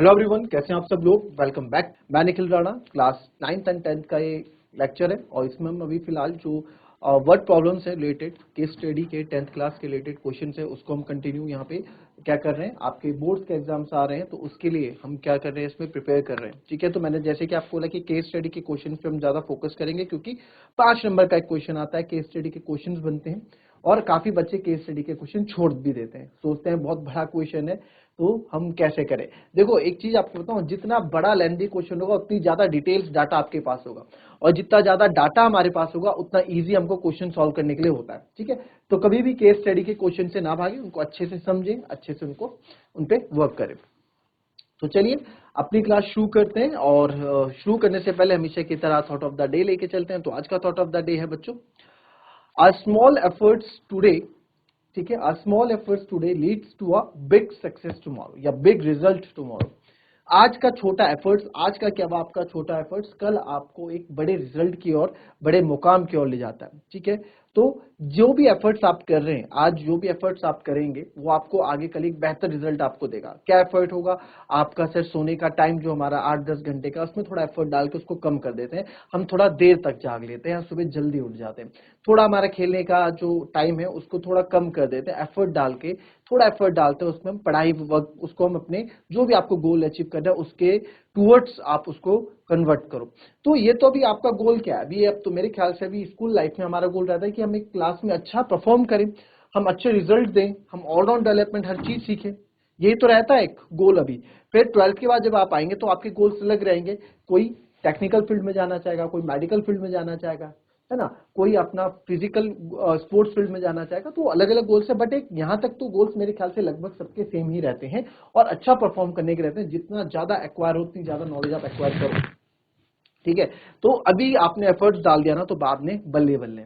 Hello everyone, कैसे हैं आप सब लोग। Welcome back. मैं Nikhil Rana. Class 9th and 10th का ये लेक्चर है और इसमें हम अभी फिलहाल जो वर्ड प्रॉब्लम से रिलेटेड केस स्टडी के 10th क्लास के रिलेटेड क्वेश्चन है उसको हम कंटिन्यू यहाँ पे क्या कर रहे हैं। आपके बोर्ड्स के एग्जाम्स आ रहे हैं तो उसके लिए हम क्या कर रहे हैं, इसमें प्रिपेयर कर रहे हैं। ठीक है, तो मैंने जैसे कि आपको बोला कि केस स्टडी के क्वेश्चन पे हम ज्यादा फोकस करेंगे क्योंकि 5 नंबर का एक क्वेश्चन आता है, केस स्टडी के क्वेश्चन बनते हैं और काफी बच्चे केस स्टडी के क्वेश्चन छोड़ भी देते हैं, सोचते हैं बहुत बड़ा क्वेश्चन है तो हम कैसे करें। देखो एक चीज आपको बताऊं, जितना बड़ा लेंथी क्वेश्चन होगा उतनी ज्यादा डिटेल्स डाटा आपके पास होगा और जितना ज्यादा डाटा हमारे पास होगा उतना इजी हमको क्वेश्चन सॉल्व करने के लिए होता है। ठीक है, तो कभी भी केस स्टडी के क्वेश्चन से ना भागे, उनको अच्छे से समझें, अच्छे से उनको उन पे वर्क करें। तो चलिए अपनी क्लास शुरू करते हैं और शुरू करने से पहले हमेशा की तरह थॉट ऑफ द डे लेके चलते हैं। तो आज का थॉट ऑफ द डे है बच्चों, आर स्मॉल एफर्ट्स टुडे, ठीक है, are small efforts today leads to a big success tomorrow या बिग रिजल्ट टुमारो। आज का छोटा एफर्ट्स, आज का क्या आपका छोटा एफर्ट्स कल आपको एक बड़े रिजल्ट की ओर, बड़े मुकाम की ओर ले जाता है। ठीक है, तो जो भी एफर्ट्स आप कर रहे हैं आज, जो भी एफर्ट्स आप करेंगे वो आपको आगे कल एक बेहतर रिजल्ट आपको देगा। क्या एफर्ट होगा आपका? सर सोने का टाइम जो हमारा 8-10 घंटे का, उसमें थोड़ा एफर्ट डाल के उसको कम कर देते हैं। हम थोड़ा देर तक जाग लेते हैं, सुबह जल्दी उठ जाते हैं। थोड़ा हमारा खेलने का जो टाइम है उसको थोड़ा कम कर देते हैं, एफर्ट डाल के थोड़ा एफर्ट डालते हैं उसमें। हम पढ़ाई वर्क उसको हम अपने जो भी आपको गोल अचीव करना है उसके टूवर्ड्स आप उसको कन्वर्ट करो। तो ये तो अभी आपका गोल क्या है, अभी अब तो मेरे ख्याल से अभी स्कूल लाइफ में हमारा गोल रहता है कि हम एक क्लास में अच्छा परफॉर्म करें, हम अच्छे रिजल्ट दें, हम ऑलराउंड डेवलपमेंट हर चीज सीखें। यही तो रहता है एक गोल अभी। फिर 12th के बाद जब आप आएंगे तो आपके गोल्स अलग रहेंगे। कोई टेक्निकल फील्ड में जाना चाहेगा, कोई मेडिकल फील्ड में जाना चाहेगा, है ना, कोई अपना फिजिकल स्पोर्ट्स फील्ड में जाना चाहेगा। तो अलग अलग गोल्स है, बट एक यहाँ तक तो गोल्स मेरे ख्याल से लगभग सबके सेम ही रहते हैं और अच्छा परफॉर्म करने के रहते हैं। जितना ज्यादा एक्वायर हो उतनी ज्यादा नॉलेज आप एक्वायर करो। ठीक है, तो अभी आपने एफर्ट्स डाल दिया ना तो बाद में बल्ले बल्ले।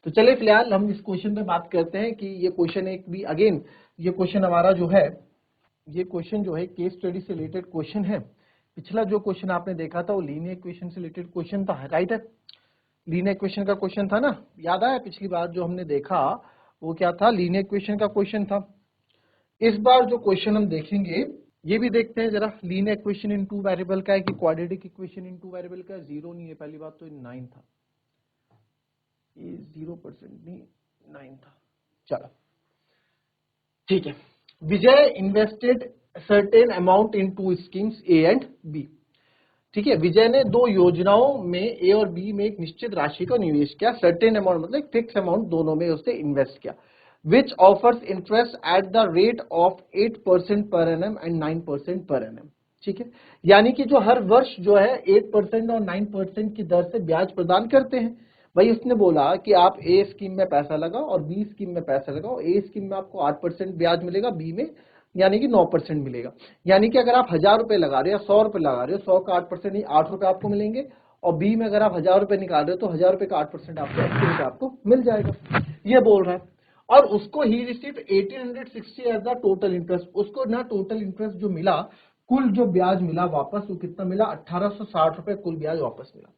तो चले फिलहाल हम इस क्वेश्चन पे बात करते हैं कि ये क्वेश्चन एक भी अगेन, ये क्वेश्चन हमारा जो है, ये क्वेश्चन जो है केस स्टडी से रिलेटेड क्वेश्चन है। पिछला जो क्वेश्चन आपने देखा था वो लीनियर इक्वेशन से रिलेटेड क्वेश्चन था, राइट है। लीनियर इक्वेशन का क्वेश्चन था ना, याद आया पिछली बार जो हमने देखा वो क्या था, लीनियर इक्वेशन का क्वेश्चन था। इस बार जो क्वेश्चन हम देखेंगे ये भी देखते हैं जरा। लीनियर इक्वेशन इन 2 वेरिएबल का है कि क्वाड्रेटिक इक्वेशन इन 2 वेरिएबल का? 0 नहीं है, पहली बात तो 9 था, ये 0% नहीं 9 था। चलो ठीक है। Vijay invested certain amount in 2 schemes A and B. ठीक है, विजय ने 2 योजनाओं में ए और बी में एक निश्चित राशि का निवेश किया। सर्टेन अमाउंट मतलब फिक्स अमाउंट दोनों में उसने इन्वेस्ट किया। विच offers interest at the rate of 8% per annum and 9% पर एनम। ठीक है, यानी कि जो हर वर्ष जो है 8% और 9% की दर से ब्याज प्रदान करते हैं। भाई उसने बोला कि आप ए स्कीम में पैसा लगाओ और बी स्कीम में पैसा लगाओ। ए स्कीम में आपको 8% ब्याज मिलेगा, बी में यानी कि 9% मिलेगा। यानी कि अगर आप 1000 रुपए लगा रहे हो या 100 रुपए लगा रहे हो, 100 का 8% नहीं 8 रुपए आपको मिलेंगे। और बी में अगर आप 1000 रुपए निकाल रहे हो तो 1000 रुपए का 8% आपको 80 रुपए आपको मिल जाएगा, ये बोल रहा है। और उसको ही receive 1860 as the total interest. उसको ना टोटल इंटरेस्ट जो मिला, कुल जो ब्याज मिला वापस, वो कितना मिला? 1860 रुपए कुल ब्याज वापस मिला।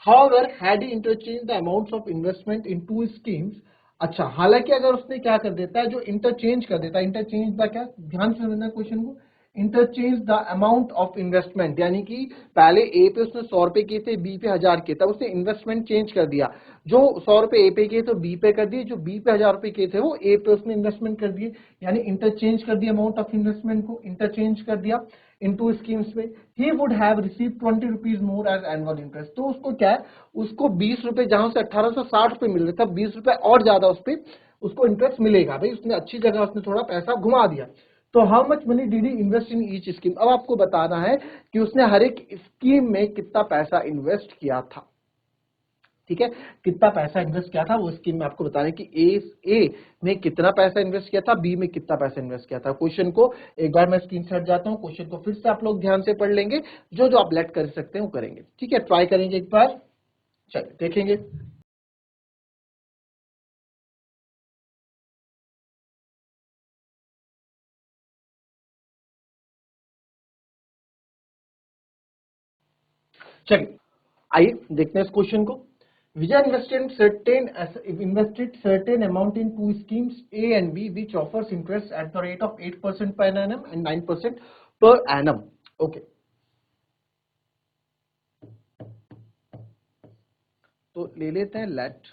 However, had he interchanged the amounts of investment in 2 schemes, अच्छा हालांकि अगर उसने क्या कर देता है, जो इंटरचेंज कर देता है, इंटरचेंज द क्या, ध्यान से समझना क्वेश्चन को, interchange the amount of investment, यानी कि पहले ए पे उसने 100 रुपए किए थे, बी पे 1000 किए थे, उसने इन्वेस्टमेंट चेंज कर दिया। जो 100 रुपए ए पे किए तो बी पे कर दिए, जो बी पे 1000 रुपए किए थे वो ए पे उसने इन्वेस्टमेंट कर दिए, यानी इंटरचेंज कर दिया, अमाउंट ऑफ इन्वेस्टमेंट को इंटरचेंज कर दिया इन 2 स्कीम्स में। He would have receive 20 rupees more as annual interest. तो उसको क्या है, उसको 20 रुपए, जहां से 1860 रुपए मिल रहे थे, 20 रुपए और ज्यादा उस पर उसको इंटरेस्ट मिलेगा। भाई उसने अच्छी जगह उसने थोड़ा पैसा घुमा दिया। तो how much money did he invest in each scheme. अब आपको बताना है कि उसने हर एक स्कीम में कितना पैसा इन्वेस्ट किया था। ठीक है, कितना पैसा इन्वेस्ट किया था वो स्कीम में आपको बताना है कि ए में कितना पैसा इन्वेस्ट किया था, बी में कितना पैसा इन्वेस्ट किया था। क्वेश्चन को एक बार मैं स्क्रीन से हट जाता हूं, क्वेश्चन को फिर से आप लोग ध्यान से पढ़ लेंगे, जो जो आप लेट कर सकते हैं वो करेंगे। ठीक है, ट्राई करेंगे एक बार, चलिए देखेंगे। चलिए आइए देखते हैं इस क्वेश्चन को। विजय invested certain amount in 2 schemes A and B which offers interest at the rate of 8% per annum and 9% per annum. Okay, तो ले लेते हैं लेट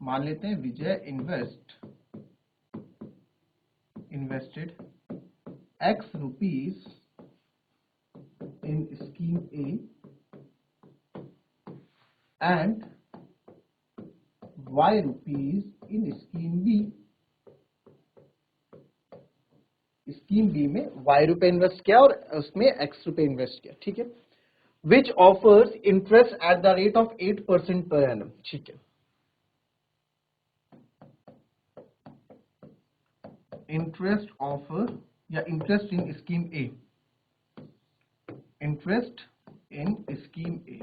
मान लेते हैं Vijay invested X rupees in scheme A and Y rupees in scheme B। Scheme B में Y रुपए invest किया और उसमें X रुपए इन्वेस्ट किया, ठीक है। Which offers interest at the rate of 8% per annum, ठीक है। इंटरेस्ट ऑफर या interest in scheme A, interest in scheme A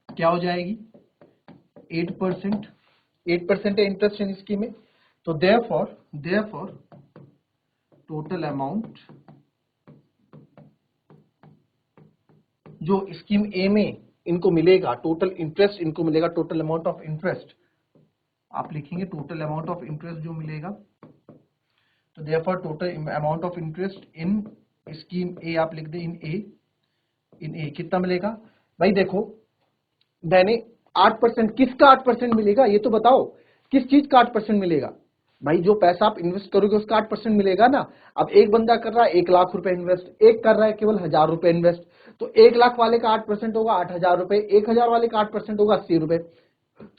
क्या हो जाएगी 8%, 8% है इंटरेस्ट इन स्कीम ए। तो देयरफॉर टोटल अमाउंट जो स्कीम ए में इनको मिलेगा, टोटल इंटरेस्ट इनको मिलेगा, टोटल अमाउंट ऑफ इंटरेस्ट आप लिखेंगे टोटल अमाउंट ऑफ इंटरेस्ट जो मिलेगा। तो therefore total amount of interest in scheme A आप लिख दें इन ए कितना मिलेगा भाई। देखो मैंने 8%, किसका 8% मिलेगा ये तो बताओ, किस चीज का 8% मिलेगा भाई। जो पैसा आप इन्वेस्ट करोगे उसका 8% मिलेगा ना। अब एक बंदा कर रहा है 1 लाख रुपए इन्वेस्ट, एक कर रहा है केवल 1000 रुपए इन्वेस्ट, तो 1 लाख वाले का 8% होगा 8000 रुपए, 1000 वाले का 8% होगा 80 रुपए।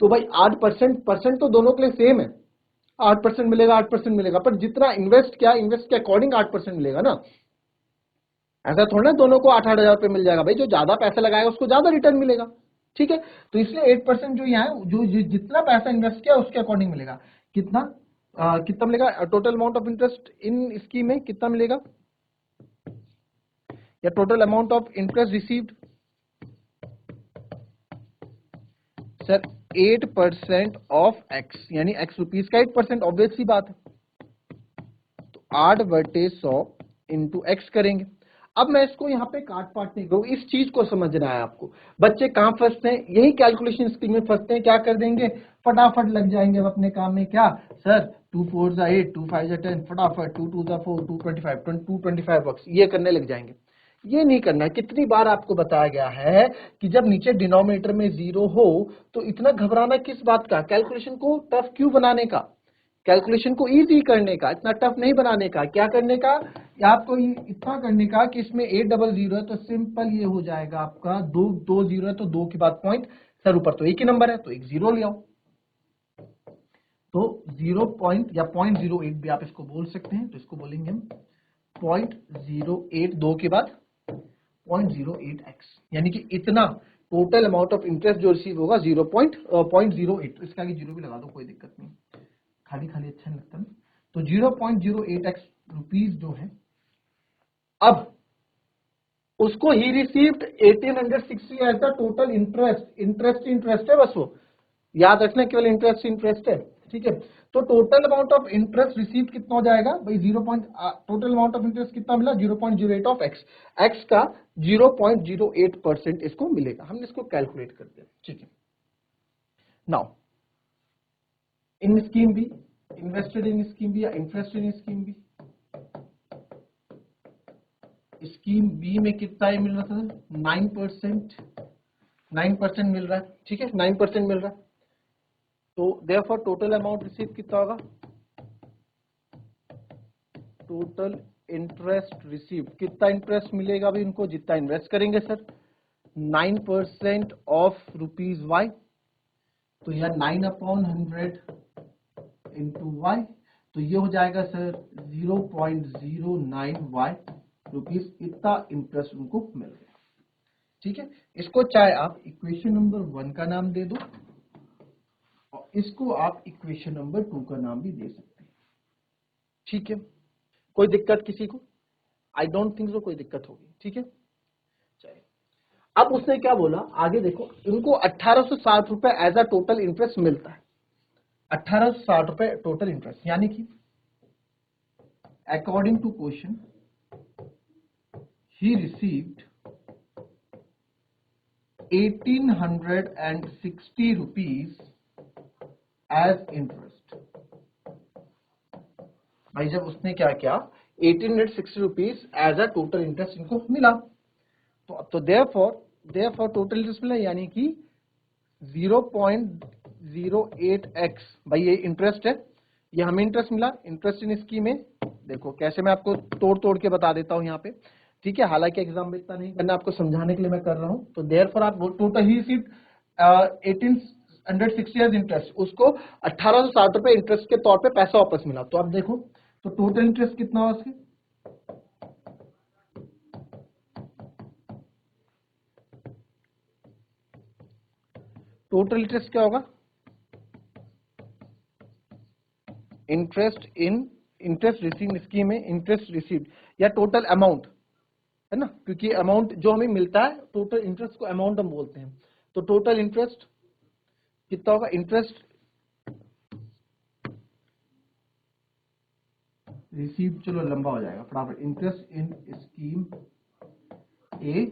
तो भाई 8% तो दोनों के लिए सेम है, 8% मिलेगा 8% मिलेगा, पर जितना इन्वेस्ट के अकॉर्डिंग 8% मिलेगा ना। ऐसा थोड़ा ना दोनों को 8,000 रुपए मिल जाएगा भाई, जो ज्यादा पैसा लगाएगा उसको ज्यादा रिटर्न मिलेगा, ठीक है। तो इसलिए 8% जो यहाँ है, जो जितना पैसा इन्वेस्ट किया उसके अकॉर्डिंग मिलेगा। कितना मिलेगा total amount of interest in scheme में कितना मिलेगा, या total amount of interest received sir 8% of x, यानी एक्स रुपीज का 8%, ऑब्वियस सी बात है। तो 8/100 इंटू एक्स करेंगे। अब मैं इसको यहाँ पे काट पाट नहीं करूँ, इस चीज को समझना है आपको। बच्चे कहाँ फंसते हैं, यही कैलकुलेशन स्किल में फंसते हैं। क्या कर देंगे, फटाफट लग जाएंगे अब अपने काम में। क्या सर 2 4 8 2 5 10, फटाफट 2 2 4 225 225 बक्स ये करने लग जाएंगे। ये नहीं करना है। कितनी बार आपको बताया गया है कि जब नीचे डिनोमिनेटर में 0 हो तो इतना घबराना किस बात का, कैलकुलेशन को टफ क्यों बनाने का, कैलकुलेशन को इजी करने का, इतना टफ नहीं बनाने का। क्या करने का, आपको इतना करने का कि इसमें 800 है तो सिंपल ये हो जाएगा आपका 2 0 है तो 2 के बाद पॉइंट, सर ऊपर तो एक ही नंबर है तो एक 0 ले आओ। तो 0 पॉइंट या 0.08 भी आप इसको बोल सकते हैं। तो इसको बोलेंगे हम 0.08, 2 के बाद 0.08x, यानी कि इतना टोटल अमाउंट ऑफ इंटरेस्ट जो रिसीव होगा 0.08। इसका आगे 0 भी लगा दो कोई दिक्कत नहीं, खाली खाली अच्छा नहीं लगता ना। तो 0.08x रुपीज जो है, अब उसको he received 1860 as the total interest है बस, वो याद रखना केवल इंटरेस्ट है, ठीक है। तो total amount of interest received कितना हो जाएगा भाई, टोटल अमाउंट ऑफ इंटरेस्ट कितना मिला 0.08 ऑफ एक्स, एक्स का 0.08% इसको मिलेगा। हमने इसको कैलकुलेट कर दिया, ठीक है। Now in scheme B, invested in scheme B या interested in scheme B, scheme B में कितना ही मिल रहा था 9% मिल रहा है, ठीक है 9% मिल रहा है। तो देयरफॉर टोटल अमाउंट रिसीव कितना होगा, टोटल इंटरेस्ट रिसीव, कितना इंटरेस्ट मिलेगा भी उनको जितना इन्वेस्ट करेंगे सर, 9% ऑफ रुपीज वाई। तो यह 9/100 इंटू वाई, तो ये हो जाएगा सर 0.09 वाई रुपीज, इतना इंटरेस्ट उनको मिल गया, ठीक है। इसको चाहे आप इक्वेशन नंबर 1 का नाम दे दो और इसको आप इक्वेशन नंबर 2 का नाम भी दे सकते हैं, ठीक है। कोई दिक्कत किसी को, आई डोंट थिंक सो कोई दिक्कत होगी, ठीक है। चलिए अब उसने क्या बोला आगे देखो, इनको 1860 रुपए एज अ टोटल इंटरेस्ट मिलता है, 1860 रुपए टोटल इंटरेस्ट, यानी कि according to question he received 1860 rupees as interest, भाई जब उसने क्या किया 1860 rupees as a total interest इनको मिला, तो देयरफॉर टोटल इंटरेस्ट मिला यानी कि 0.08x। भाई ये इंटरेस्ट है, ये हमें इंटरेस्ट मिला, इंटरेस्ट इन स्कीम में। देखो कैसे मैं आपको तोड़ तोड़ के बता देता हूं यहाँ पे, ठीक है। हालांकि एग्जाम में इतना नहीं करना, आपको समझाने के लिए मैं कर रहा हूं। तो देयरफॉर आप total he received 1860 as interest, उसको 1860 रुपए इंटरेस्ट के तौर पे पैसा वापस मिला। तो आप देखो तो टोटल इंटरेस्ट कितना हुआ उसके, टोटल इंटरेस्ट क्या होगा, इंटरेस्ट रिसीव स्कीम में इंटरेस्ट रिसीव्ड या टोटल अमाउंट है ना, क्योंकि अमाउंट जो हमें मिलता है टोटल इंटरेस्ट को अमाउंट हम बोलते हैं। तो टोटल इंटरेस्ट कितना होगा, इंटरेस्ट रिसीव, चलो लंबा हो जाएगा फटाफट, interest in scheme A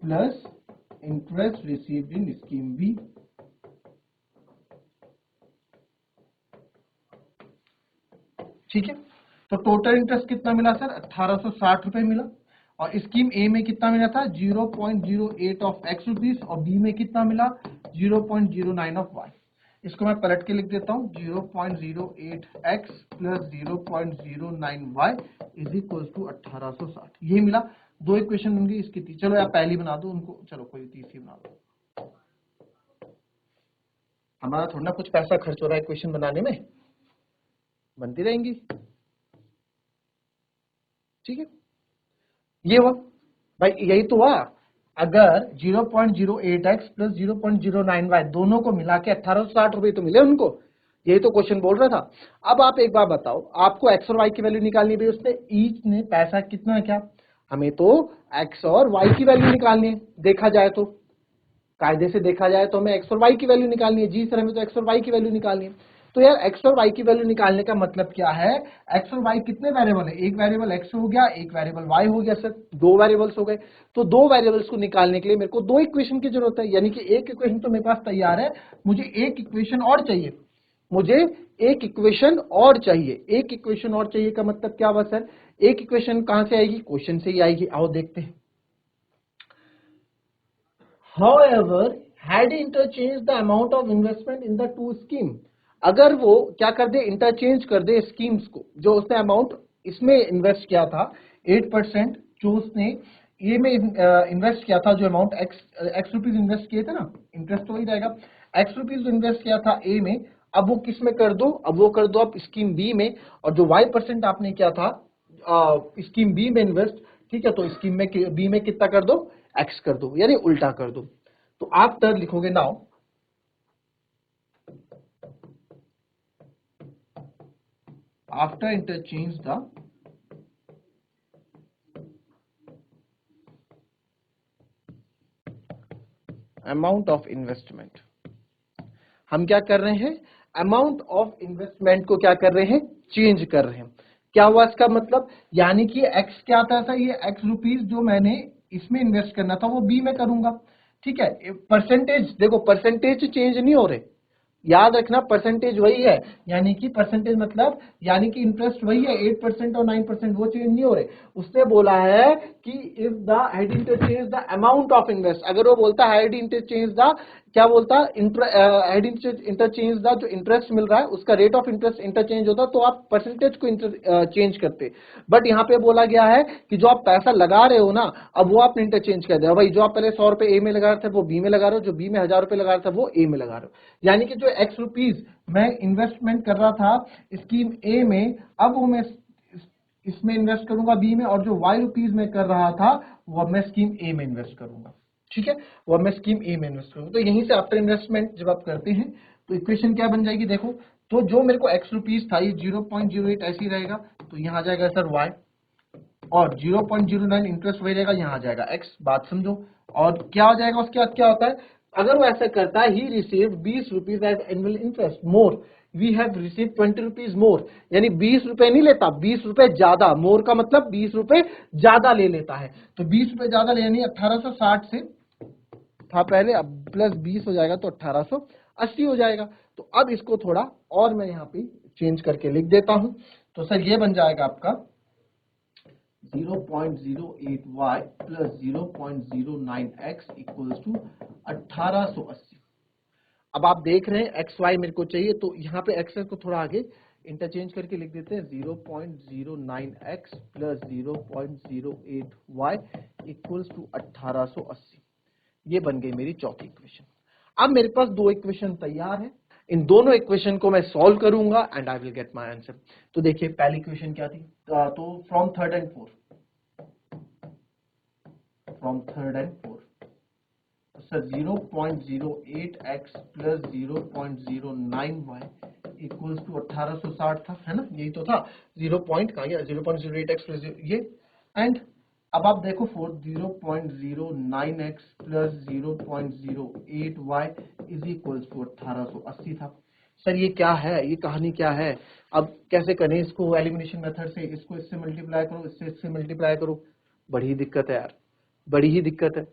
plus interest received in scheme B. ठीक है, तो टोटल इंटरेस्ट कितना मिला सर, 1860 रुपए मिला। और स्कीम ए में कितना मिला था, 0.08 ऑफ एक्स रुपीज, और बी में कितना मिला, 0.09 ऑफ वाई। इसको मैं पलट के लिख देता हूं, 0.08 X plus 0.09 Y is equal to 1860। यही मिला। दो इक्वेशन बन गई इसकी, चलो आप पहली बना दो उनको, चलो कोई तीसरी बना दो। हमारा थोड़ा ना कुछ पैसा खर्च हो रहा है इक्वेशन बनाने में, बनती रहेंगी। ठीक है, ये हुआ भाई, यही तो हुआ। अगर 0.08x प्लस 0.09y दोनों को मिला के 1860 रुपए तो मिले उनको, यही तो क्वेश्चन बोल रहा था। अब आप एक बार बताओ, आपको एक्स और वाई की वैल्यू निकालनी है, उसने ईच ने पैसा कितना है, क्या हमें तो एक्स और वाई की वैल्यू निकालनी है। देखा जाए तो कायदे से देखा जाए तो हमें एक्स और वाई की वैल्यू निकालनी है। जी सर हमें तो एक्स और वाई की वैल्यू निकालनी है। तो यार एक्स और वाई की वैल्यू निकालने का मतलब क्या है, एक्स और वाई कितने वेरिएबल है, एक वेरिएबल एक्स हो गया, एक वेरिएबल वाई हो गया सर, दो वेरिएबल्स हो गए। तो दो वेरिएबल्स को निकालने के लिए मेरे को दो इक्वेशन की जरूरत है, यानी कि एक इक्वेशन तो मेरे पास तैयार है, मुझे एक इक्वेशन और चाहिए, मुझे एक इक्वेशन और चाहिए। एक इक्वेशन और चाहिए का मतलब क्या हुआ सर, एक इक्वेशन कहां से आएगी, क्वेश्चन से ही आएगी। आओ देखते हैं। However, had interchanged the amount of investment in the two scheme, अगर वो क्या कर दे, इंटरचेंज कर दे स्कीम्स को, जो उसने अमाउंट इसमें इन्वेस्ट किया था 8%, जो उसने ये में इन्वेस्ट किया था, जो अमाउंट एक्स रुपीज इन्वेस्ट किए थे ना, इंटरेस्ट तो वही रहेगा, एक्स रुपीज इन्वेस्ट किया था ए में, अब वो किस में कर दो, अब वो कर दो आप स्कीम बी में, और जो y% आपने किया था स्कीम बी में इन्वेस्ट, ठीक है, तो स्कीम में बी में कितना कर दो, एक्स कर दो, यानी उल्टा कर दो। तो आप तर लिखोगे now after interchange the amount of investment, हम क्या कर रहे हैं, अमाउंट ऑफ इन्वेस्टमेंट को क्या कर रहे हैं, चेंज कर रहे हैं। क्या हुआ इसका मतलब, यानी कि एक्स क्या आता था, ये एक्स रुपीज जो मैंने इसमें इन्वेस्ट करना था वो बी में करूंगा। ठीक है, परसेंटेज देखो, परसेंटेज चेंज नहीं हो रहे, याद रखना परसेंटेज वही है, यानी कि परसेंटेज मतलब यानी कि इंटरेस्ट वही है, 8% और 9%, वो चेंज नहीं हो रहे। उसने बोला है कि if the head interchange the amount of invest, अगर वो बोलता है हेड इंटरचेंज द, क्या बोलता है, हेड इंटरचेंज द जो इंटरेस्ट मिल रहा है उसका रेट ऑफ इंटरेस्ट इंटरचेंज होता, तो आप परसेंटेज को चेंज करते। बट यहाँ पे बोला गया है कि जो आप पैसा लगा रहे हो ना, अब वो आपने इंटरचेंज कर दिया। भाई जो आप पहले 100 रुपए ए में लगा रहे थे वो बी में लगा रहे हो, जो बी में 1000 रुपए लगा रहे थे वो ए में लगा रहे हो। यानी कि जो एक्स रुपीज मैं इन्वेस्टमेंट कर रहा था स्कीम ए में, अब वो मैं इसमें इन्वेस्ट करूंगा बी में, और जो वाई रुपीज में कर रहा था वो मैं स्कीम ए में इन्वेस्ट करूंगा। ठीक है, वो मैं स्कीम ए में इन्वेस्ट करूंगा। तो यहीं से आफ्टर इन्वेस्टमेंट जब आप करते हैं तो इक्वेशन क्या बन जाएगी, देखो तो जो मेरे को एक्स रुपीज था ये 0.08 ऐसे ही रहेगा, तो यहाँ आ जाएगा सर वाई, और 0.09 इंटरेस्ट वही रहेगा, यहाँ आ जाएगा एक्स। बात समझो। और क्या हो जाएगा उसके बाद, क्या होता है अगर वो ऐसा करता है, he received 20 rupees as annual interest more, we have received 20 rupees more, यानी 20 रुपए नहीं लेता, 20 रुपए ज्यादा, मोर का मतलब 20 रुपए ज्यादा ले लेता है। तो 20 रुपए ज्यादा ले, यानी 1860 से था पहले, अब प्लस 20 हो जाएगा तो 1880 हो जाएगा। तो अब इसको थोड़ा और मैं यहाँ पे चेंज करके लिख देता हूं। तो सर ये बन जाएगा आपका 0.08y plus 0.09x equals to 1880। अब आप देख रहे हैं एक्स वाई मेरे को चाहिए, तो यहाँ पे एक्स को थोड़ा आगे इंटरचेंज करके लिख देते हैं 0.09x plus 0.08y equals to 1880। ये बन गई मेरी चौथी इक्वेशन। अब मेरे पास दो इक्वेशन तैयार है, इन दोनों इक्वेशन को मैं सॉल्व करूंगा and I will get my answer. तो देखिए पहली इक्वेशन क्या थी, तो from third and fourth, sir 0.08x plus 0.09y equals to 1860 था, है ना, यही तो था। 0.08x प्लस ये, एंड अब आप देखो 0.09x plus 0.08y is equals to 1880 था। सर ये क्या है, ये कहानी क्या है, अब कैसे करें इसको एलिमिनेशन मेथड से, इसको इससे मल्टीप्लाई करो, इससे मल्टीप्लाई करो, बड़ी दिक्कत है यार, बड़ी ही दिक्कत है।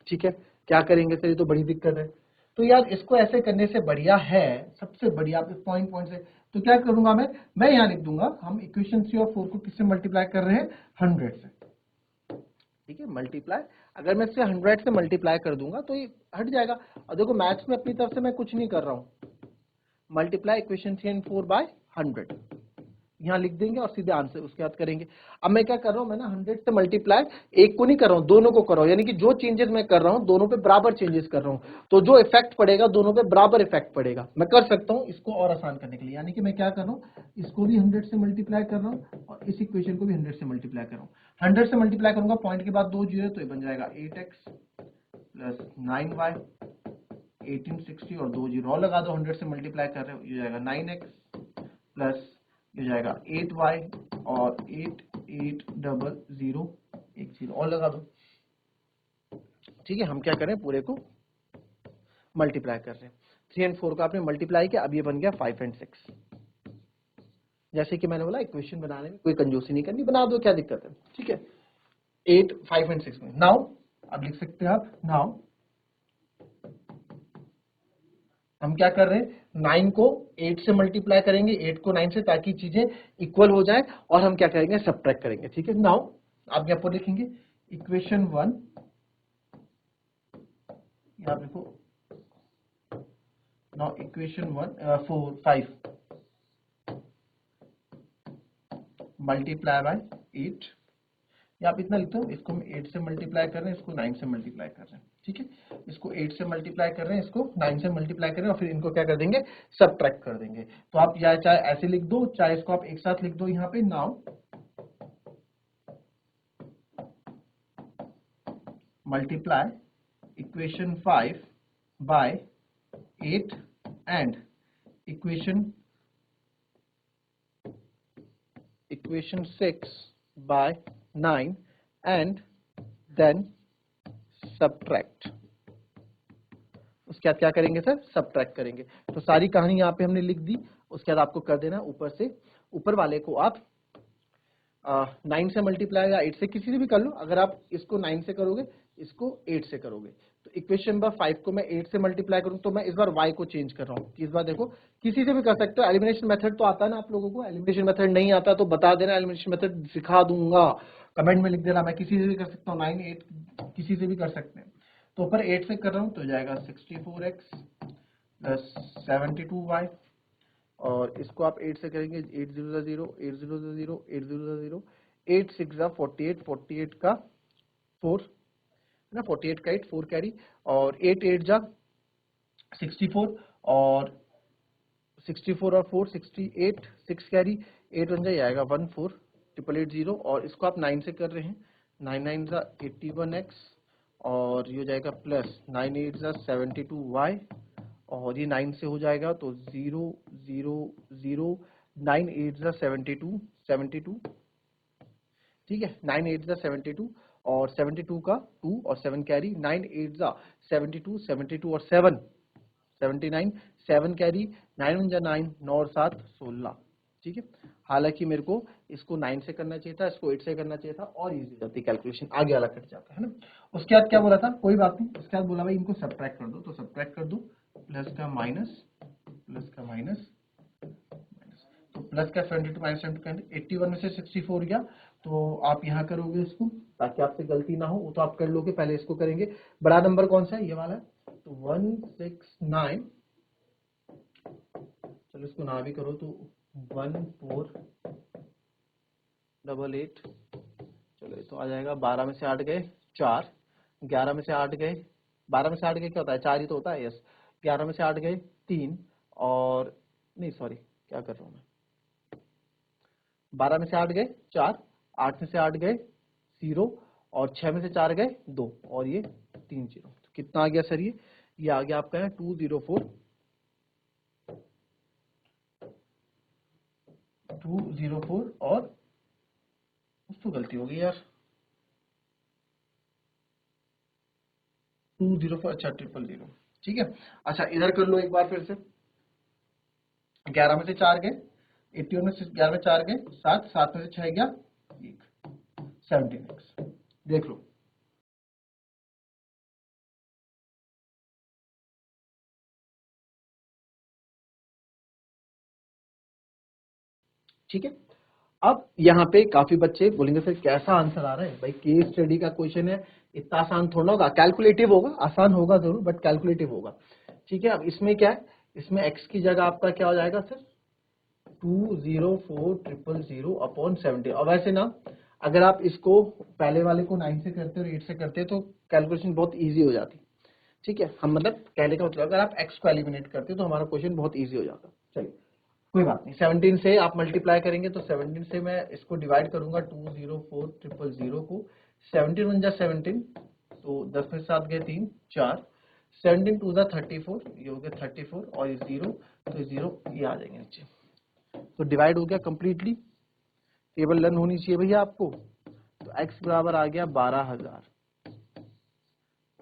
ठीक है, क्या करेंगे सर, ये तो बड़ी दिक्कत है। तो यार इसको ऐसे करने से बढ़िया है, सबसे बढ़िया आप पॉइंट से, तो क्या करूंगा मैं यहाँ लिख दूंगा, हम इक्वेशन 3 और 4 को किससे मल्टीप्लाई कर रहे हैं, 100 से। ठीक है, मल्टीप्लाई, अगर मैं इससे 100 से मल्टीप्लाई कर दूंगा तो ये हट जाएगा। और देखो मैथ्स में अपनी तरफ से मैं कुछ नहीं कर रहा हूं, मल्टीप्लाई इक्वेशन 3 एंड 4 बाय 100 यहाँ लिख देंगे और सीधे आंसर उसके बाद करेंगे। अब मैं क्या कर रहा हूं, मैं ना 100 से मल्टीप्लाई एक को नहीं कर रहा हूं, दोनों को कर रहा हूं, यानी कि जो चेंजेस मैं कर रहा हूं दोनों पे बराबर चेंजेस कर रहा हूं, तो जो इफेक्ट पड़ेगा दोनों पे बराबर इफेक्ट पड़ेगा। मैं कर सकता हूं इसको और आसान करने के लिए, यानी कि मैं क्या कर रहा हूं, इसको भी 100 से मल्टीप्लाई कर रहा हूं और इस इक्वेशन को भी 100 से मल्टीप्लाई कर रहा हूं। 100 से मल्टीप्लाई करूंगा, पॉइंट के बाद 2 जीरो, तो ये बन जाएगा 8x प्लस 9y 1860 और 2 जीरो और लगा दो, 100 से मल्टीप्लाई कर रहे हो, ये जाएगा 9x प्लस ये जाएगा 8y और 8800 एक जीरो और लगा दो। ठीक है, हम क्या करें, पूरे को मल्टीप्लाई कर रहे हैं, 3 एंड 4 का आपने मल्टीप्लाई किया, अब ये बन गया 5 एंड 6। जैसे कि मैंने बोला इक्वेशन बनाने में कोई कंजूसी नहीं करनी, बना दो, क्या दिक्कत है। ठीक है, 8 5 एंड 6 में नाउ अब लिख सकते हैं आप, नाउ हम क्या कर रहे हैं, 9 को 8 से मल्टीप्लाई करेंगे, 8 को 9 से, ताकि चीजें इक्वल हो जाए, और हम क्या करेंगे, सब्ट्रैक्ट करेंगे। ठीक है, नाउ आप यहाँ पर लिखेंगे इक्वेशन 1, यहाँ देखो, नाउ इक्वेशन 1 4 5 मल्टीप्लाई बाय 8, यहाँ पे इतना लिखते हो, इसको हम 8 से मल्टीप्लाई कर रहे हैं, इसको 9 से मल्टीप्लाई कर रहे हैं। ठीक है, इसको 8 से मल्टीप्लाई कर रहे हैं, इसको 9 से मल्टीप्लाई कर रहे हैं, और फिर इनको क्या कर देंगे, सब्ट्रैक्ट कर देंगे। तो आप या चाहे ऐसे लिख दो, चाहे इसको आप एक साथ लिख दो यहाँ पे। Now multiply equation 5 by 8 and equation 6 by 9 and then subtract। उसके बाद क्या करेंगे सर, सब्ट्रैक्ट करेंगे। तो सारी कहानी यहाँ पे हमने लिख दी, उसके बाद आपको कर देना ऊपर से, ऊपर वाले को आप 9 से मल्टीप्लाई या 8 से, किसी से भी कर लो। अगर आप इसको 9 से करोगे, इसको 8 से करोगे, तो इक्वेशन नंबर 5 को मैं 8 से मल्टीप्लाई करूँ, तो मैं इस बार y को चेंज कर रहा हूँ। इस बार देखो किसी से भी कर सकते हो, एलिमिनेशन मेथड तो आता है ना आप लोगों को, एलिमिनेशन मेथड नहीं आता तो बता देना, एलिमिनेशन मेथड सिखा दूंगा, कमेंट में लिख देना, मैं किसी से भी कर सकता हूँ, 9 8 किसी से भी कर सकते हैं। तो ऊपर 8 से कर रहा हूँ, तो जाएगा 64x प्लस 72y, और इसको आप 8 से करेंगे, 8 0 0 8 0 0 8 0 0 8 6 48, 48 का 4 है ना, 48 का 8 4 कैरी, और 8 8 जा 64, और 64 और 4 68 6 कैरी, 8 बन जाएगा 14880, और इसको आप 9 से कर रहे हैं, 9 9 जा 81x, और ये हो जाएगा प्लस 9 8 जा 72y, और ये 9 से हो जाएगा तो 0 0 0 9 8 जा 72 72। ठीक है, 9 8 जा 72, और 72 का 2 और 7 कैरी, 9 8 जा 72 72 और 7 79 7 कैरी, 9 1 जा 9 9 और 7 16। ठीक है, हालांकि मेरे को इसको 9 से करना चाहिए था, इसको 8 से करना चाहिए था, और इजी हो जाती कैलकुलेशन, आगे वाला कट जाता है ना। उसके बाद क्या बोला था, कोई बात नहीं, उसके बाद बोला भाई इनको सब्ट्रैक्ट कर दो, तो सब्ट्रैक्ट कर दो, प्लस का माइनस, प्लस का माइनस, तो प्लस का 72 माइनस 72 करेंगे, 81 में से 64 गया, तो आप यहाँ करोगे इसको ताकि आपसे गलती ना हो, वो तो आप कर लोगे, पहले इसको करेंगे। बड़ा नंबर कौन सा है, ये वाला है, तो 169, चलो इसको ना भी करो तो 1488, चलो ये तो आ जाएगा। 12 में से 8 गए 4, 11 में से 8 गए, 12 में से 8 गए क्या होता है, 4 ही तो होता है, यस। 11 में से 8 गए 3, और नहीं सॉरी क्या कर रहा हूँ मैं, 12 में से 8 गए 4, 8 में से 8 गए 0, और 6 में से 4 गए 2, और ये 3 0, तो कितना आ गया सर, ये आ गया आपका है 204 और कुछ तो गलती हो गई यार, 204, अच्छा 000, ठीक है। अच्छा इधर कर लो एक बार फिर से, 11 में से 4 गए, 81 में से 11 में 4 गए 7, 7 में से 6 गया 1, 17x, देख लो। ठीक है, अब यहाँ पे काफी बच्चे बोलेंगे सर कैसा आंसर आ रहा है, भाई केस स्टडी का क्वेश्चन है, इतना आसान थोड़ा होगा, कैलकुलेटिव होगा, आसान होगा जरूर बट कैलकुलेटिव होगा। ठीक है, अब इसमें क्या है, इसमें x की जगह आपका क्या हो जाएगा सर, 204,000 अपॉन 70। और वैसे ना अगर आप इसको पहले वाले को 9 से करते और 8 से करते तो कैलकुलेशन बहुत इजी हो जाती। ठीक है, हम मतलब कहने का मतलब अगर आप x को एलिमिनेट करते तो हमारा क्वेश्चन बहुत इजी हो जाता। चलिए कोई बात नहीं, 17 से आप मल्टीप्लाई करेंगे तो 17 से मैं इसको डिवाइड करूंगा 204,000 को, 17 1 जा 17, तो 10 में 7 गए 3 4, 17 2 जा 34, ये हो गया 34, और ये 0, तो ये 0 ये आ जाएंगे नीचे, तो डिवाइड हो गया कंप्लीटली। टेबल लर्न होनी चाहिए भैया आपको, तो x बराबर आ गया 12,000,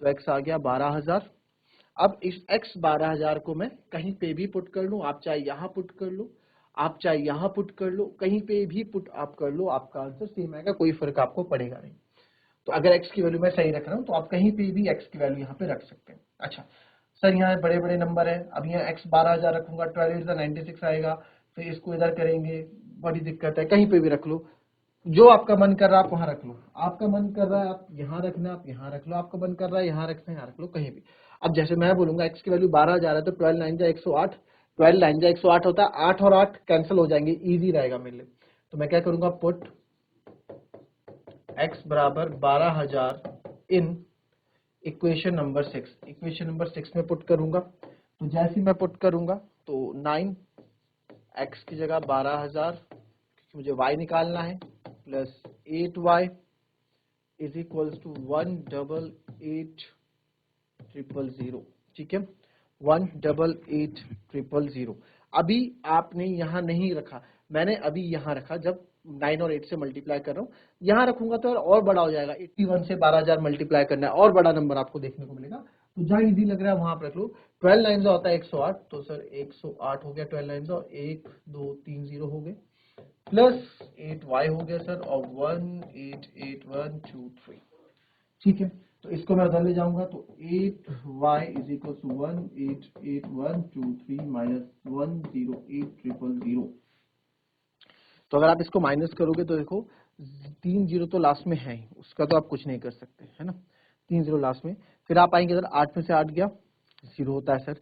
तो x आ गया 12,000। अब इस x 12,000 को मैं कहीं पे भी पुट कर लूं, आप चाहे यहां पुट कर लो, आप चाहे यहां पुट कर लो, कहीं पे भी पुट आप कर लो, आपका आंसर सेम आएगा, कोई फर्क आपको पड़ेगा नहीं। तो अगर x की वैल्यू मैं सही रख रहा हूं तो आप कहीं पे भी x की वैल्यू यहाँ पे रख सकते हैं। अच्छा सर यहाँ बड़े बड़े नंबर है, अब यहाँ x 12,000 रखूंगा, 1296 आएगा, फिर इसको इधर करेंगे, बड़ी दिक्कत है, कहीं पे भी रख लो, जो आपका मन कर रहा है आप वहां रख लो, आपका मन कर रहा है आप यहाँ रखना आप यहाँ रख लो, आपका मन कर रहा है यहाँ रखना यहाँ रख लो, कहीं भी। अब जैसे मैं बोलूंगा x की वैल्यू 12,000 है तो 12 9 जा 108, 12 9 जा 108 होता है, 8 और 8 कैंसिल हो जाएंगे, इजी रहेगा मेरे लिए। तो मैं क्या करूंगा, पुट x बराबर 12,000 in equation number 6, equation number 6 में पुट करूंगा। तो जैसे मैं पुट करूंगा तो 9 x की जगह 12,000, क्योंकि मुझे y निकालना है, plus 8y is equals to 188,000। ठीक है, 188,000। अभी आपने यहां नहीं रखा, मैंने अभी यहां रखा, जब 9 और 8 से मल्टीप्लाई कर रहा हूं यहां रखूंगा तो और बड़ा हो जाएगा, 81 से 12,000 मल्टीप्लाई करना है और बड़ा नंबर आपको देखने को मिलेगा, तो जहां इजी लग रहा है वहां पर रख लो। 12 9 होता है 108, तो सर 108 हो गया, 12 9 और 1 2 3 0 हो गए, प्लस 8y हो गया सर, और 188,123। ठीक है, तो इसको मैं उधर ले जाऊंगा, तो 8y is equal to 188,123 minus 108,000। तो अगर आप इसको माइनस करोगे तो देखो 3 0 तो लास्ट में है ही, उसका तो आप कुछ नहीं कर सकते, है ना, 3 0 लास्ट में। फिर आप आएंगे इधर, 8 में से 8 गया 0 होता है सर,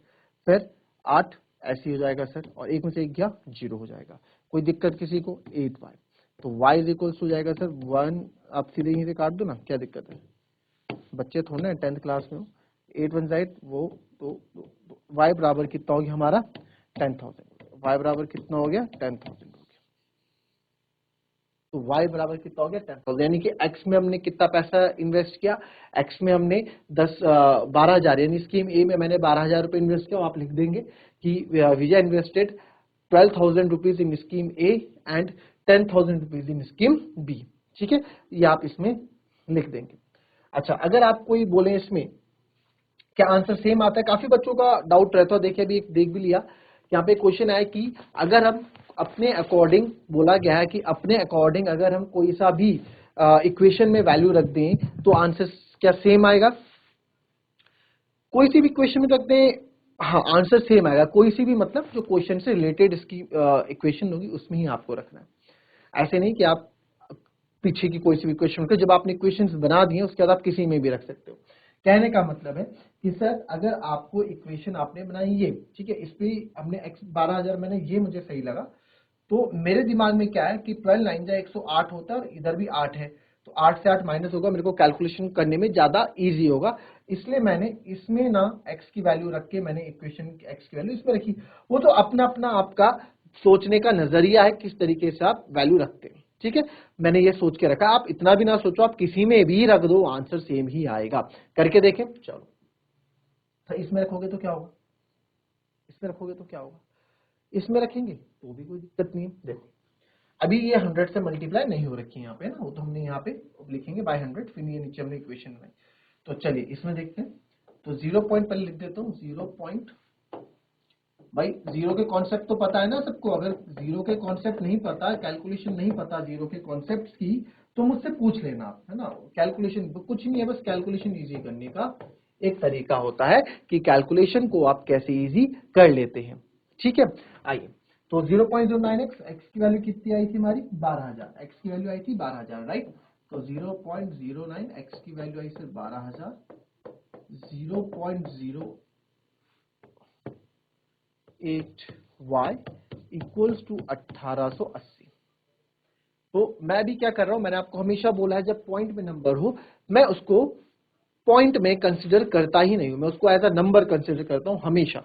फिर 8 ऐसे हो जाएगा सर, और 1 में से 1 गया 0 हो जाएगा, कोई दिक्कत किसी को, 8y, तो y इज इक्वल्स हो जाएगा सर 1, आप सीधे यहीं से काट दो ना, क्या दिक्कत है, बच्चे थोड़े ना 10th क्लास में हो, 8 1 जाइट वो, तो y बराबर कितना हो गया हमारा 10,000, y बराबर कितना हो गया 10,000 हो गया, तो y बराबर कितना हो गया 10,000, यानी कि x में हमने कितना पैसा इन्वेस्ट किया, x में हमने 12,000, यानी स्कीम ए में मैंने 12,000 रुपए इन्वेस्ट किया, आप लिख देंगे कि Vijay invested 12,000 rupees in scheme A and 10,000 rupees in scheme B. ठीक है, ये आप इसमें लिख देंगे। अच्छा अगर आप कोई बोले इसमें क्या आंसर सेम आता है, काफी बच्चों का डाउट रहता है, देखिए अभी एक देख भी लिया, यहाँ पे क्वेश्चन आया कि अगर हम अपने अकॉर्डिंग, बोला गया है कि अपने अकॉर्डिंग अगर हम कोई सा भी इक्वेशन में वैल्यू रख दें तो आंसर क्या सेम आएगा, कोई सी भी इक्वेशन में रख दें हाँ, आंसर सेम आएगा, कोई सी भी मतलब जो क्वेश्चन से रिलेटेड इसकी इक्वेशन होगी उसमें ही आपको रखना है। ऐसे नहीं कि आप पीछे की कोई सी भी क्वेश्चन को, जब आपने इक्वेशंस बना दिए उसके बाद आप किसी में भी रख सकते हो। कहने का मतलब है कि सर अगर आपको इक्वेशन आपने बनाई ये, ठीक है, इस पे हमने x 12,000, मैंने ये मुझे सही लगा, तो मेरे दिमाग में क्या है कि 12 9 जा 108 होता है और इधर भी 8 है, तो 8 से 8 माइनस होगा, मेरे को कैलकुलेशन करने में ज्यादा इजी होगा, इसलिए मैंने इसमें ना x की वैल्यू रख के मैंने इक्वेशन x की वैल्यू इसमें रखी। वो तो अपना अपना आपका सोचने का नजरिया है, किस तरीके से आप वैल्यू रखते हैं, ठीक है। मैंने ये सोच के रखा, आप इतना भी ना सोचो, आप किसी में भी रख दो आंसर सेम ही आएगा। करके देखें, चलो। तो इसमें रखोगे तो क्या होगा, इसमें रखोगे तो क्या होगा, इसमें रखेंगे तो भी कोई दिक्कत नहीं है। देखो अभी ये 100 से मल्टीप्लाई नहीं हो रखी है यहाँ पे ना, वो तो हमने यहाँ पे लिखेंगे बाय 100, फिर ये नीचे हमने इक्वेशन बनाई। तो चलिए इसमें देखते हैं, तो 0 पॉइंट पहले लिख देता हूँ, 0 पॉइंट, भाई जीरो के कॉन्सेप्ट तो पता है ना सबको, अगर जीरो के कॉन्सेप्ट नहीं पता, कैलकुलेशन नहीं पता जीरो के कॉन्सेप्ट की, तो मुझसे पूछ लेना आप, है ना। कैलकुलेशन कुछ नहीं है, बस कैलकुलेशन इजी करने का एक तरीका होता है कि कैलकुलेशन को आप कैसे इजी कर लेते हैं, ठीक है। आइए, तो 0.09x, एक्स की वैल्यू कितनी आई थी हमारी 12,000, एक्स की वैल्यू आई थी 12,000, राइट। तो 0.09 एक्स की वैल्यू आई सिर्फ 12,000, 0.08 y इक्वल्स टू 1880। तो मैं भी क्या कर रहा हूं, मैंने आपको हमेशा बोला है जब पॉइंट में नंबर हो मैं उसको पॉइंट में कंसीडर करता ही नहीं हूं, मैं उसको एज अ नंबर कंसीडर करता हूं हमेशा।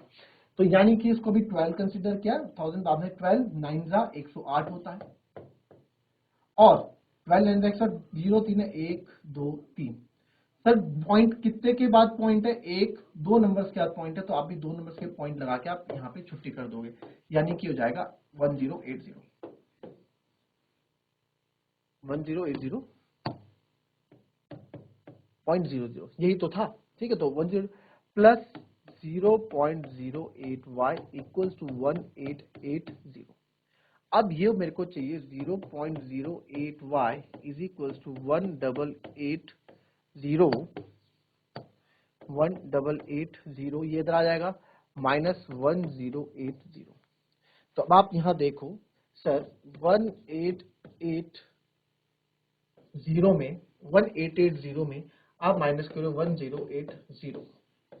तो यानी कि इसको भी 12 कंसीडर किया, 1000 बाद में 12 9 जा 108 होता है, और 12 9 जा 0 3 है 1 2 3। सर पॉइंट कितने के बाद पॉइंट है, एक दो नंबर्स के बाद पॉइंट है, तो आप भी दो नंबर्स के पॉइंट लगा के आप यहाँ पे छुट्टी कर दोगे, यानी कि हो जाएगा 1080, 1080.00, यही तो था, ठीक है। तो 10 प्लस 0.08y इक्वल्स टू 1880। अब ये मेरे को चाहिए 0.08y इज इक्वल्स टू 1880, ये इधर आ जाएगा माइनस 1080। तो अब आप यहां देखो सर 1880 में आप माइनस करो 1080,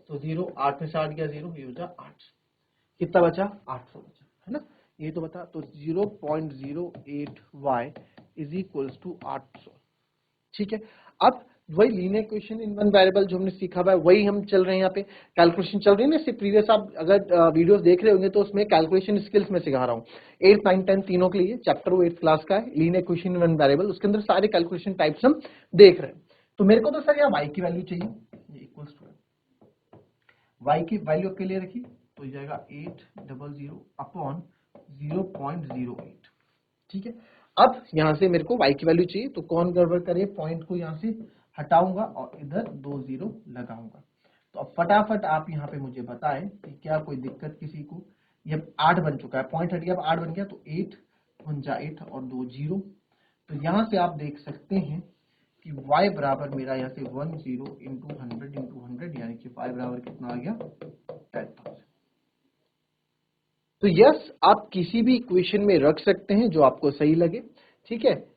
तो 0 8 में से 8 गया 0, ये हो जाए 8, कितना बचा 800 बचा, है ना। ये तो बता, तो 0.08y इज इक्वल्स टू 800, ठीक है। अब वही linear equation in one variable जो हमने सीखा हुआ है वही हम चल रहे हैं, यहाँ पे कैलकुलेशन चल रही है ना। इससे प्रीवियस आप अगर वीडियोस देख रहे होंगे तो उसमें कैलकुलेशन स्किल्स में सिखा रहा हूँ, 8 9 10 तीनों के लिए चैप्टर 8 क्लास का है, linear equation in one variable, उसके अंदर सारे कैलकुलेशन टाइप्स हम देख रहे हैं। तो मेरे को तो सर यहाँ y की वैल्यू चाहिए, ये इक्वल्स टू y की वैल्यू के लिए रखी, तो जाएगा 800 अपॉन 0.08, ठीक है। अब यहां से मेरे को y की वैल्यू चाहिए, तो कौन गड़बड़ करे, पॉइंट को यहां से हटाऊंगा और इधर 2 0 लगाऊंगा। तो अब फटाफट आप यहां पे मुझे बताएं कि क्या कोई दिक्कत किसी को। ये 8 बन चुका है, पॉइंट हट गया, अब 8 बन गया, तो 8 49 8 और 2 0। तो यहां से आप देख सकते हैं कि y बराबर मेरा यहाँ से 10 इंटू 100 यानी कि y बराबर कितना आ गया 10,000। तो यस, आप किसी भी इक्वेशन में रख सकते हैं जो आपको सही लगे, ठीक है।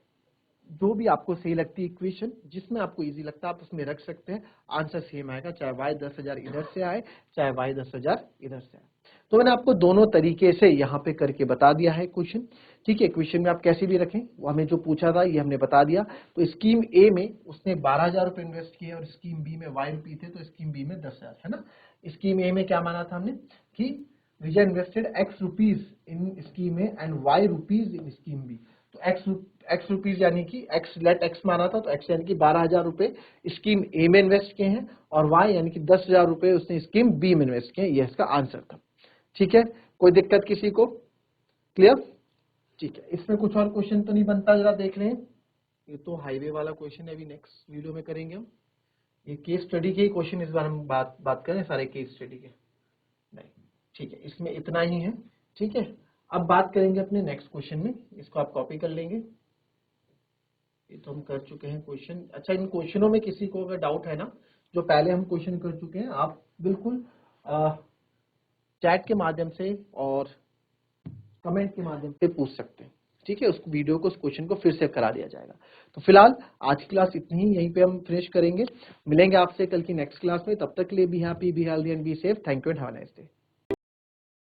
जो भी आपको सही लगती है इक्वेशन, जिसमें आपको इजी लगता है आप उसमें रख सकते हैं, आंसर सेम आएगा, चाहे y 10,000 इधर से आए चाहे y 10,000 इधर से आए। तो मैंने आपको दोनों तरीके से यहाँ पे करके बता दिया है क्वेश्चन, ठीक है। क्वेश्चन में आप कैसे भी रखें, वो हमें जो पूछा था ये हमने बता दिया। तो स्कीम ए में उसने 12,000 रुपए इन्वेस्ट किए और स्कीम बी में y रुपये थे, तो स्कीम बी में 10,000, है ना। स्कीम ए में क्या माना था हमने कि Vijay invested x rupees in scheme A and y rupees in scheme B. तो एक्स रुपीज यानी कि एक्स लेट एक्स माना था, तो एक्स यानी कि 12,000 रुपए स्कीम ए में इन्वेस्ट किए हैं, और वाई यानी कि 10,000 रुपए उसने स्कीम बी में इन्वेस्ट किए, ये इसका आंसर था, ठीक है। कोई दिक्कत किसी को, क्लियर, ठीक है। इसमें कुछ और क्वेश्चन तो नहीं बनता, जरा देख रहे हैं। ये तो हाईवे वाला क्वेश्चन है, अभी नेक्स्ट वीडियो में करेंगे हम। ये केस स्टडी के क्वेश्चन इस बार हम बात करें सारे केस स्टडी के, नहीं, ठीक है, इसमें इतना ही है, ठीक है। अब बात करेंगे अपने नेक्स्ट क्वेश्चन में, इसको आप कॉपी कर लेंगे, ये तो हम कर चुके हैं क्वेश्चन। अच्छा, इन क्वेश्चनों में किसी को अगर डाउट है ना, जो पहले हम क्वेश्चन कर चुके हैं, आप बिल्कुल चैट के माध्यम से और कमेंट के माध्यम से पूछ सकते हैं। ठीक है, उस वीडियो को, उस क्वेश्चन को फिर से करा दिया जाएगा। तो फिलहाल आज की क्लास इतनी ही, यहीं पे हम फिनिश करेंगे। मिलेंगे आपसे कल की नेक्स्ट क्लास में। तब तक के लिए be happy, be healthy and be safe. Thank you and have a nice day.